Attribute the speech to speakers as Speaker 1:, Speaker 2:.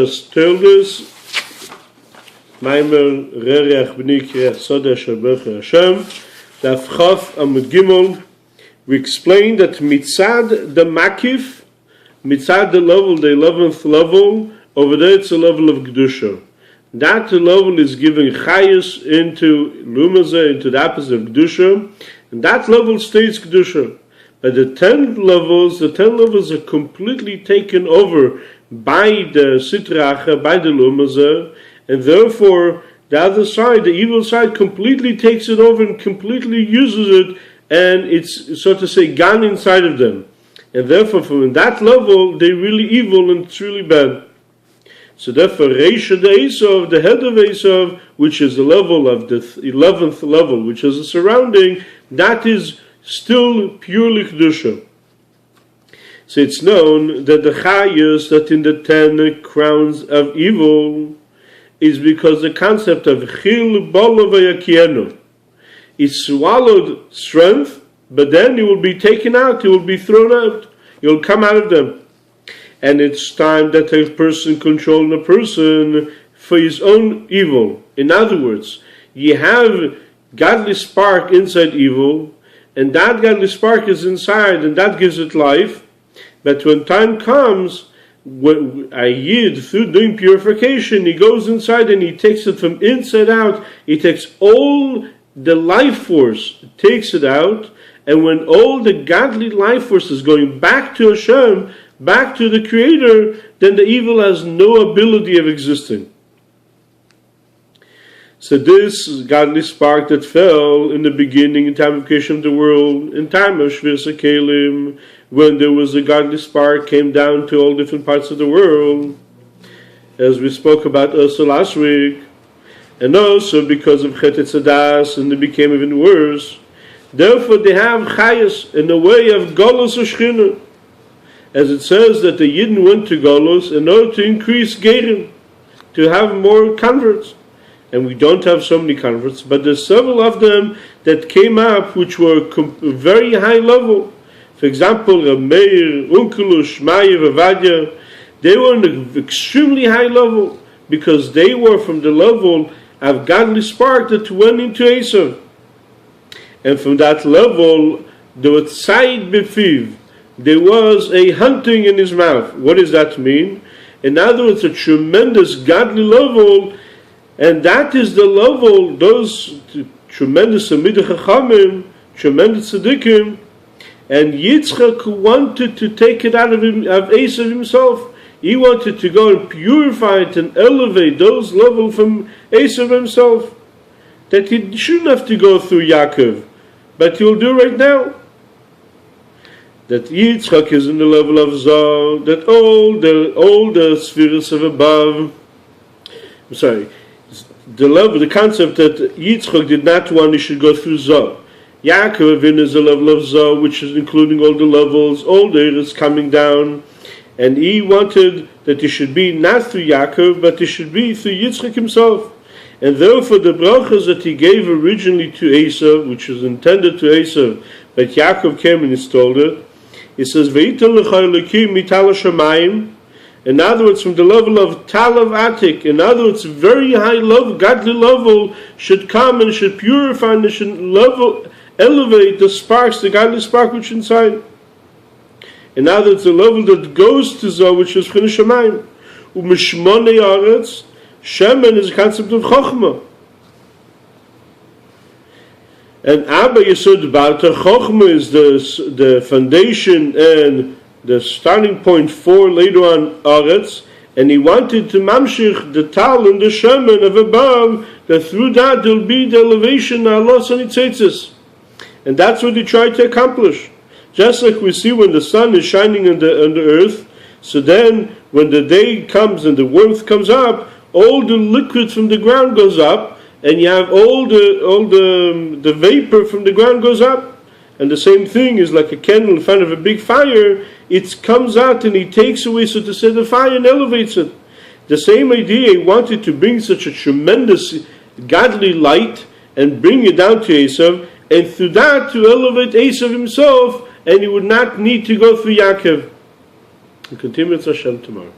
Speaker 1: Toldos, Maimer Rerech B'Nikra Soda Shabach Hashem, Daf Chaf Amud Gimel. We explained that mitzad the makif, mitzad the level, the 11th level, over there it's a level of Kedusha. That level is giving chayus into Lumazah, into the opposite of Kedusha, and that level stays Kedusha. But the 10 levels are completely taken over by the Sitracha, by the Lumazah, and therefore the other side, the evil side, completely takes it over and completely uses it, and it's, so to say, gone inside of them. And therefore, from that level, they're really evil and it's really bad. So therefore, Reisha the Esav, the head of Esav, which is the level of the 11th level, which is the surrounding, that is still purely Kedusha. So it's known that the Chayus, that in the 10 crowns of evil, is because the concept of Chil Bolo Vayakienu. It swallowed strength, but then it will be taken out, it will be thrown out, it will come out of them. And it's time that a person controlling a person for his own evil. In other words, you have godly spark inside evil, and that godly spark is inside, and that gives it life. But when time comes, when a yid, through doing purification, he goes inside and he takes it from inside out. He takes all the life force, takes it out, and when all the godly life force is going back to Hashem, back to the Creator, then the evil has no ability of existing. So this godly spark that fell in the beginning, in time of creation of the world, in time of Shviras HaKelim, when there was a godly spark, came down to all different parts of the world, as we spoke about also last week, and also because of Chet Etzadas, and it became even worse. Therefore they have Chayas in the way of Golos Shechina. As it says that the Yidden went to Golos in order to increase Gerim, to have more converts. And we don't have so many converts, but there's several of them that came up which were very high level. For example, Meir, Unkelush, Mayev, Avadia, they were on an extremely high level because they were from the level of godly spark that went into Esav. And from that level, there was Tzayid Befiv. There was a hunting in his mouth. What does that mean? In other words, a tremendous godly level, and that is the level, those tremendous Amidei Chachamim, tremendous Tzaddikim, and Yitzchak wanted to take it out of Esav himself. He wanted to go and purify it and elevate those levels from Esav himself. That he shouldn't have to go through Yaakov, but he'll do right now. That Yitzchak is in the level of Zoh, that all the spheres of above, the concept that Yitzchak did not want he should go through Zoh. Yaakov is the level of Zoh, which is including all the levels, all the is coming down, and he wanted that it should be not through Yaakov, but it should be through Yitzchak himself. And therefore the brachas that he gave originally to Esav, which was intended to Esav, but Yaakov came and installed it, he says, V'yitel lecha Elokim mital hashamayim. In other words, from the level of Talav Atik, in other words, very high level, godly level, should come and should purify and should elevate the sparks, the godly spark which is inside. In other words, the level that goes to Zoh, which is Chine Shamayim. U'mishmonei aretz, Shemen is a concept of Chochmah. And Abba Yesod Balta, Chochmah is the foundation and the starting point for later on Aretz, and he wanted to mamshich the Tal and the Shemen of above, that through that there will be the elevation of Allah and Tzitzis. And that's what he tried to accomplish. Just like we see when the sun is shining on the earth, so then when the day comes and the warmth comes up, all the liquid from the ground goes up, and you have all the vapor from the ground goes up. And the same thing is like a candle in front of a big fire. It comes out and he takes away, so to say, the fire and elevates it. The same idea, he wanted to bring such a tremendous godly light and bring it down to Esav, and through that to elevate Esav himself, and he would not need to go through Yaakov. We'll continue with Hashem tomorrow.